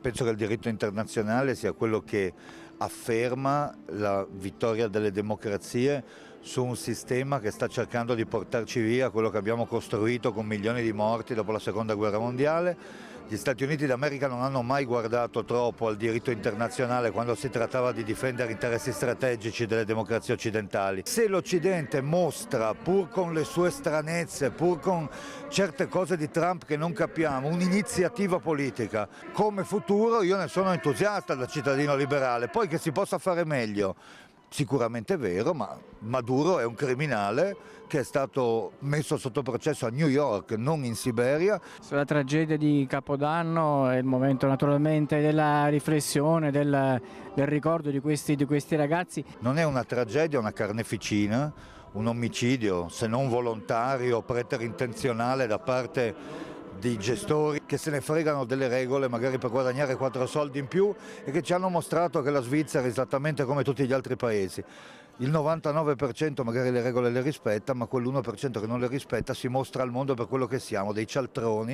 Penso che il diritto internazionale sia quello che afferma la vittoria delle democrazie su un sistema che sta cercando di portarci via quello che abbiamo costruito con milioni di morti dopo la Seconda Guerra Mondiale. Gli Stati Uniti d'America non hanno mai guardato troppo al diritto internazionale quando si trattava di difendere interessi strategici delle democrazie occidentali. Se l'Occidente mostra, pur con le sue stranezze, pur con certe cose di Trump che non capiamo, un'iniziativa politica come futuro, io ne sono entusiasta da cittadino liberale. Poi che si possa fare meglio, sicuramente è vero, ma Maduro è un criminale che è stato messo sotto processo a New York, non in Siberia. Sulla tragedia di Capodanno è il momento naturalmente della riflessione, del ricordo di questi ragazzi. Non è una tragedia, è una carneficina, un omicidio, se non volontario, preterintenzionale da parte di gestori che se ne fregano delle regole magari per guadagnare 4 soldi in più e che ci hanno mostrato che la Svizzera è esattamente come tutti gli altri paesi. Il 99% magari le regole le rispetta, ma quell'1% che non le rispetta si mostra al mondo per quello che siamo, dei cialtroni.